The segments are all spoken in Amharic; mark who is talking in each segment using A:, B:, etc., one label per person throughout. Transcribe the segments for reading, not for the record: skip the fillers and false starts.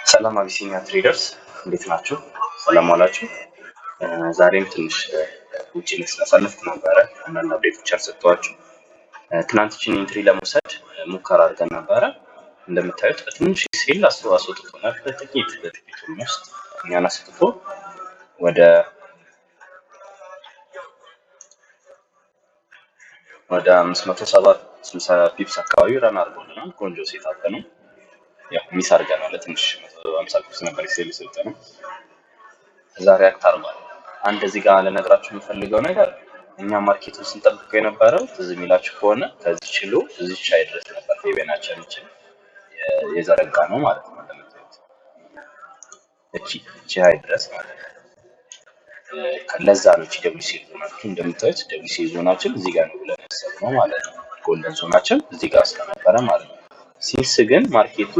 A: ሰላም አቢሲኒያ ትሬደርስ እንዴት ናችሁ? ሰላም ዋላችሁ። ዛሬም ትንሽ ውጭ ስላሳለፍኩ ነበረ አንዳንድ አፕዴቶች ያልሰጠኋችሁ። ትናንትችን ኢንትሪ ለመውሰድ ሙከራ አድርገን ነበረ። እንደምታዩት በትንሽ ሴል አስወጥቶናል። በጥቂት ውስጥ እኛን አስወጥቶ ወደ 560 ፒፕስ አካባቢ ረን አድርጎልናል። ቆንጆ ሴታፕ ነው። ያው ሚስ አድርገናል። ትንሽ 150 ፒፕስ ነበር ሴል የሰጠነው። ዛሬ አክታርማል። አንድ እዚህ ጋር ለነገራችሁ የምፈልገው ነገር እኛ ማርኬቱን ስንጠብቀው የነበረው ትዝ የሚላችሁ ከሆነ ከዚህ ችሎ እዚህ ቻይ ድረስ ነበር ፌቤናችን የዘረጋ ነው ማለት ነው። እንደምታዩት እቺ ሃይ ድረስ ማለት ነው። ለዛ ነው እቺ ደብሊሲ ዞናችን እንደምታዩት ደብሊሲ ዞናችን እዚህ ጋር ነው ብለን ያሰብነው ማለት ነው። ጎልደን ዞናችን እዚህ ጋር ስለነበረ ማለት ነው። ሲንስ ግን ማርኬቱ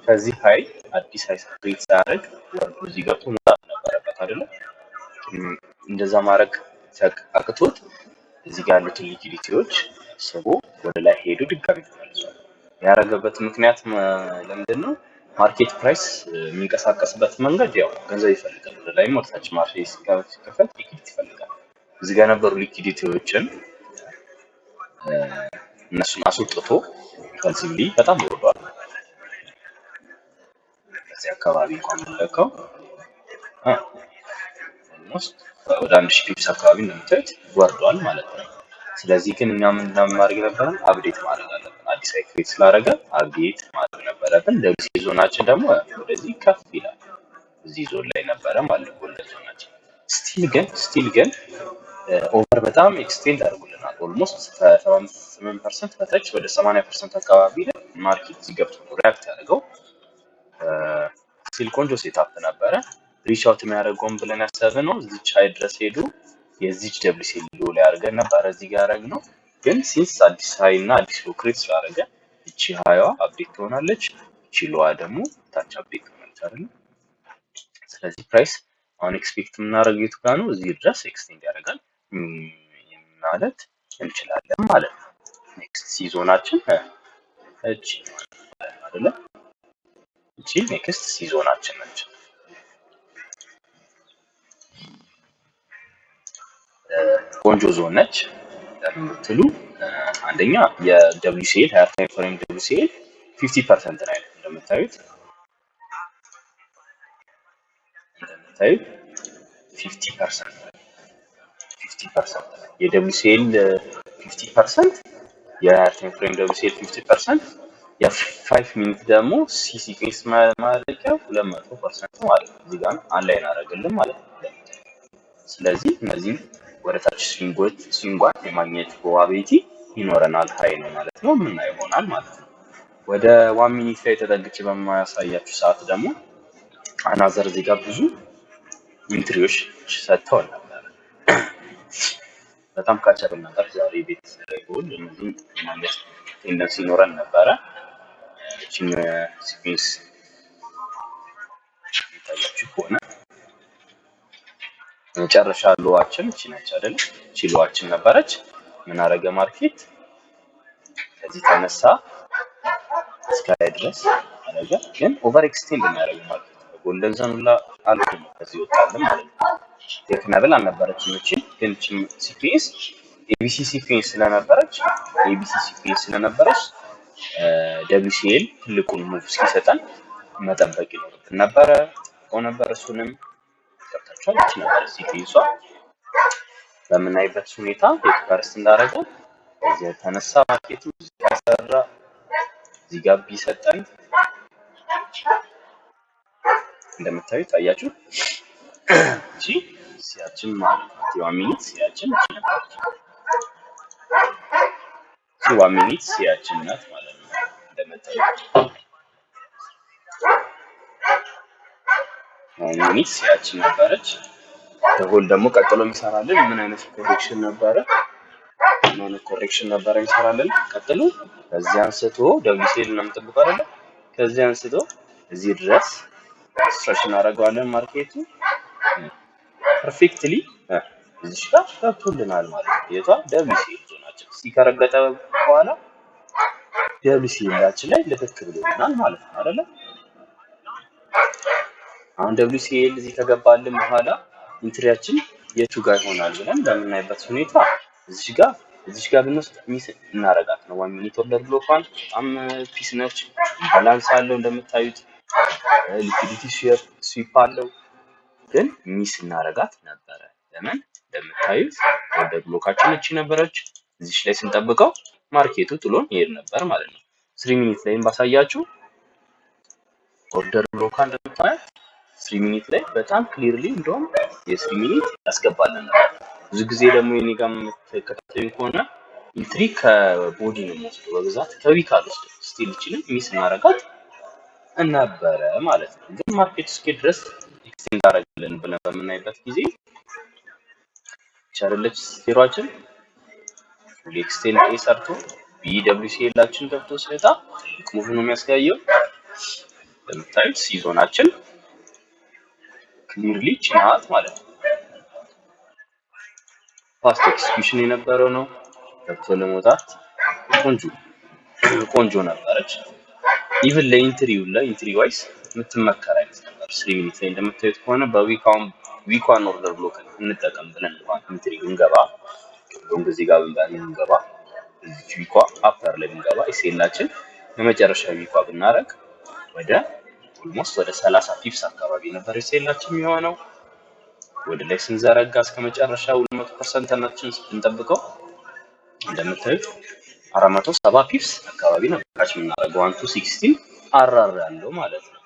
A: ከዚህ ሃይ አዲስ ሃይ ስፕሪት ሳያደርግ ወርዱ እዚህ ገብቶ መጣት ነበረበት አይደለ? እንደዛ ማድረግ አቅቶት እዚህ ጋር ያሉትን ሊኩዊዲቲዎች ስቦ ወደ ላይ ሄዱ ድጋሚ ተመልሷል። ያደረገበት ምክንያት ለምንድን ነው? ማርኬት ፕራይስ የሚንቀሳቀስበት መንገድ ያው ገንዘብ ይፈልጋል። ወደ ላይ ወደታች ማርኬት ሲከፈት ሊኩዊዲቲ ይፈልጋል። እዚህ ጋር ነበሩ ሊኩዊዲቲዎችን እነሱን አስወጥቶ ፈልሲብሊ በጣም ወርዷል። እዚህ አካባቢ እንኳን መለከው ኦልሞስት ወደ 1000 ፒፕስ አካባቢ እንደምታዩት ወርዷል ማለት ነው። ስለዚህ ግን እኛ ምን ማድረግ ነበረን? አፕዴት ማድረግ አለብን። አዲስ ክሬት ስላደረገ አፕዴት ማድረግ ነበረብን። ደብሊሲ ዞናችን ደግሞ ወደዚህ ከፍ ይላል። እዚህ ዞን ላይ ነበረ ማለት ነው ጎልደን ዞናችን። ስቲል ግን ኦቨር በጣም ኤክስቴንድ አድርጎልናል። ኦልሞስት ከ78% በታች ወደ 80% አካባቢ ላይ ማርኬት ሲገብቶ ሪያክት ያደርገው ስቲል ቆንጆ ሴታፕ ነበረ። ሪች አውት የሚያደርገውን ብለን ያሰብነው እዚች ሃይ ድረስ ሄዱ የዚች ደብሊሲ ሎ ላይ አድርገን ነበር እዚህ ጋር ያደረግነው። ግን ሲንስ አዲስ ሃይ እና አዲስ ሎ ክሬት ስላደረገ እቺ ሃይዋ አፕዴት ትሆናለች፣ እቺ ሎዋ ደግሞ ታች አፕዴት ትሆናለች አይደል? ስለዚህ ፕራይስ አሁን ኤክስፔክት የምናደርገው የቱ ጋር ነው? እዚህ ድረስ ኤክስቴንድ ያደርጋል ማለት እንችላለን ማለት ነው። ኔክስት ሲዞናችን እቺ አይደለ? እቺ ኔክስት ሲዞናችን ነች። ቆንጆ ዞን ነች ለምትሉ አንደኛ የደብሊሲኤል ሃየር ታይም ፍሬም ደብሊሲኤል 50% ላይ ነው እንደምታዩት 50% የደብሊሲኤል 50% የሃየር ታይም ፍሬም ደብሊሲኤል 50% የ5 ሚኒት ደግሞ ሲሲኬስ ማለቂያው 200% ማለት ነው። እዚህ ጋር አንላይን አደረግልን ማለት ነው። ስለዚህ እነዚህ ወደ ታች ስዊንጓት የማግኘት ፕሮባቢሊቲ ይኖረናል፣ ሃይ ነው ማለት ነው። ምን ይሆናል ማለት ነው። ወደ 1 ሚኒት ላይ ተጠግቼ በማያሳያችሁ ሰዓት ደግሞ አናዘር እዚህ ጋር ብዙ ኢንትሪዎች ሰጥተው ነበር። በጣም ካቸብል ነበር ዛሬ ቤት ጎል እነዚህ ማለት ቴንደንሲ ይኖረን ነበረ። እቺን ሲኩዌንስ ታያችሁ ከሆነ መጨረሻ ሎዋችን እቺ ነች አይደል? እቺ ሎዋችን ነበረች። ምን አደረገ ማርኬት ከዚህ ተነሳ እስከ ላይ ድረስ አደረገ። ግን ኦቨር ኤክስቴንድ የሚያደርግ ማርኬት ጎልደን ዞን አልፎ ነው ከዚህ ወጣልን ማለት ነው። ቴክናብል አልነበረችም እቺ ግን እቺ ሲኩዌንስ ኤቢሲ ሲኩዌንስ ስለነበረች ደብሊሲኤል ትልቁን ሙቭ እስኪሰጠን መጠበቅ ይኖርብን ነበረ። እሱንም ገብታችኋል። እቺ ነበር ሲኩዌንሷ በምናይበት ሁኔታ ኤክስፐርስ እንዳደረገ እዚህ ተነሳ ማርኬቱ ያሰራ እዚህ ጋር ቢሰጠን እንደምታዩት አያችሁ እቺ ሲያችን ማለት ነው። 1 ሚኒት ሲያችን እቺ ነበር። 1 ሚኒት ሲያችን ናት ማለት ነው። እንደምታዩት 1 ሚኒት ሲያችን ነበረች። ሆል ደግሞ ቀጥሎ የሚሰራልን ምን አይነት ኮሬክሽን ነበረ? የሚሰራልን ቀጥሎ ከዚህ አንስቶ ደብሊሲኤል ነው የምጠብቀው አይደል? ከዚህ አንስቶ እዚህ ድረስ ስትሬች እናደርገዋለን። ማርኬቱ ፐርፌክትሊ እዚህ ጋር ገብቶልናል ማለት ነው። የቷ ደብሊሲኤል ዞናችን ሲከረገጠ በኋላ WCL ላይ ልክክ ብሎናል ማለት ነው አይደለ? አሁን WCL እዚህ ከገባልን በኋላ ኢንትሪያችን የቱ ጋር ይሆናል ብለን በምናይበት ሁኔታ እዚህ ጋር ብንወስድ ሚስ እናረጋት ነው። 1 ሚኒት ኦርደር ብሎኳን በጣም ፒስ ነች። ባላንስ አለው እንደምታዩት፣ ሊኩዊዲቲ ስዊፕ አለው። ግን ሚስ እናረጋት ነበረ። ለምን? እንደምታዩት ኦርደር ብሎካችን እቺ ነበረች። እዚህ ላይ ስንጠብቀው ማርኬቱ ጥሎን ይሄድ ነበር ማለት ነው። 3 ሚኒት ላይም ባሳያችሁ ኦርደር ብሎካ እንደምታዩት 3 ሚኒት ላይ በጣም ክሊርሊ እንደውም የ3 ሚኒት ያስገባልን ነበር። ብዙ ጊዜ ደግሞ የኔ ጋር የምትከታተሉ ከሆነ ኢንትሪ ከቦዲ ነው የሚወስደው በብዛት ከዊክ አልወስድም። ስቲል ይችላል ሚስ እናረጋት ነበረ ማለት ነው። ግን ማርኬት እስኪ ድረስ ኤክስቴንድ አደረገልን ብለን በምናይበት ጊዜ ቻርለች ዜሮአችን ፉል ኤክስቴንድ ሰርቶ BWCLአችን ገብቶ ሲወጣ ሙቭ ነው የሚያስጋየው። ለምታዩት ሲዞናችን ክሊርሊ ቺናት ማለት ነው። ፋስት ኤክስኪዩሽን የነበረው ነው። ገብቶ ለመውጣት ቆንጆ ነበረች። ኢቭን ለኢንትሪ ዋይስ የምትመከር አይነት ነበር። 3 ሚኒት ላይ እንደምታዩት ከሆነ በዊኳን ኦርደር ብሎክ እንጠቀም ብለን እንኳን ኢንትሪ ብንገባ እዚህ ጋር ብንገባ እዚህ ዊኳ አፍተር ላይ ብንገባ ኤስኤላችን የመጨረሻ ዊኳ ብናረግ ወደ ኦልሞስት ወደ 30 ፒፕስ አካባቢ ነበር ኤስኤላችን የሚሆነው። ወደ ላይ ስንዘረጋ እስከ መጨረሻ 200% ተናችን ስንጠብቀው እንደምታዩት 470 ፒፕስ አካባቢ ነው ካች የምናደርገው 116 አራር ያለው ማለት ነው።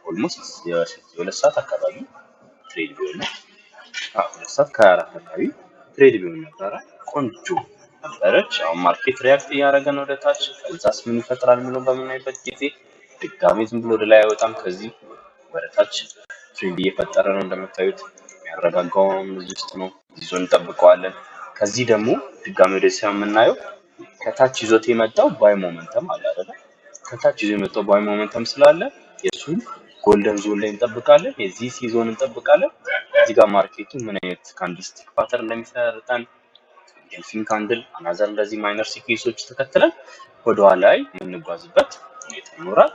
A: ኦልሞስት የሁለት ሰዓት አካባቢ ትሬድ ቢሆን ነው። ሁለት ሰዓት ከ24 አካባቢ ትሬድ ቢሆን ነበረ። ቆንጆ ነበረች። አሁን ማርኬት ሪያክት እያደረገ ነው ወደ ታች። ከዛስ ምን ይፈጥራል የሚለው በምናይበት ጊዜ ድጋሜ ዝም ብሎ ወደ ላይ አይወጣም። ከዚህ ወደ ታች ትሬንድ እየፈጠረ ነው እንደምታዩት። የሚያረጋጋውም እዚህ ውስጥ ነው። ይዞን እንጠብቀዋለን። ከዚህ ደግሞ ድጋሜ ወደዚህ የምናየው ከታች ይዞት የመጣው ባይ ሞመንተም አለ አይደል? ከታች ይዞ የመጣው ባይ ሞመንተም ስላለ የሱን ጎልደን ዞን ላይ እንጠብቃለን። የዚህ ሲዞን እንጠብቃለን። እዚህ ጋር ማርኬቱ ምን አይነት ካንድልስቲክ ፓተርን እንደሚሰጠን ዴልፊን ካንድል አናዘር እንደዚህ ማይነር ሲኩዌንሶች ተከትለን ወደኋላ ላይ የምንጓዝበት ሁኔታ ይኖራል።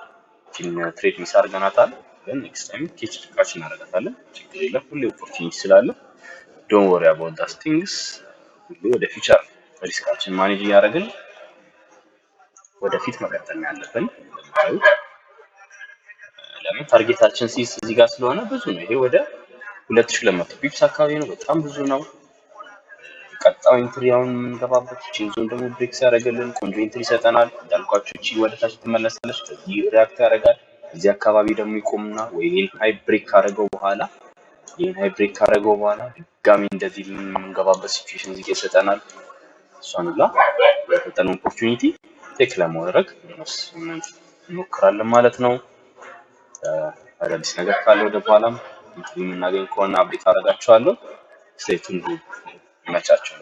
A: ትሬድ ሚስ አድርገናታል፣ ግን ኔክስት ታይም ካች እናደርጋታለን። ችግር የለም። ሁሌ ኦፖርቹኒቲ ስላለ ዶንት ወሪ አባውት ዳት ቲንግስ። ሁሌ ወደ ፊውቸር ሪስካችን ማኔጅ እያደረግን ወደፊት መቀጠል ያለብን። ለምን ታርጌታችን ሲስ እዚህ ጋር ስለሆነ ብዙ ነው። ይሄ ወደ 2200 ፒፕስ አካባቢ ነው። በጣም ብዙ ነው። ቀጣው ኢንትሪ አሁን የምንገባበት ቺንዞን ደግሞ ብሬክ ሲያደርግልን ቆንጆ ኢንትሪ ይሰጠናል። እንዳልኳችሁ እቺ ወደ ታች ትመለሳለች። ከዚህ ሪአክት ያደርጋል። እዚህ አካባቢ ደግሞ ይቆምና ወይ ይሄን ሃይ ብሬክ ካደረገው በኋላ ድጋሚ እንደዚህ የምንገባበት ሲቹዌሽን እዚህ ይሰጠናል። እሷን ሁላ በፈጠነው ኦፖርቹኒቲ ቴክ ለማድረግ እንሞክራለን ማለት ነው። አዳዲስ ነገር ካለ ወደ በኋላም የምናገኝ ከሆነ አፕዴት አደርጋችኋለሁ። ስቴይ ቱንድ። ይመቻችሁ።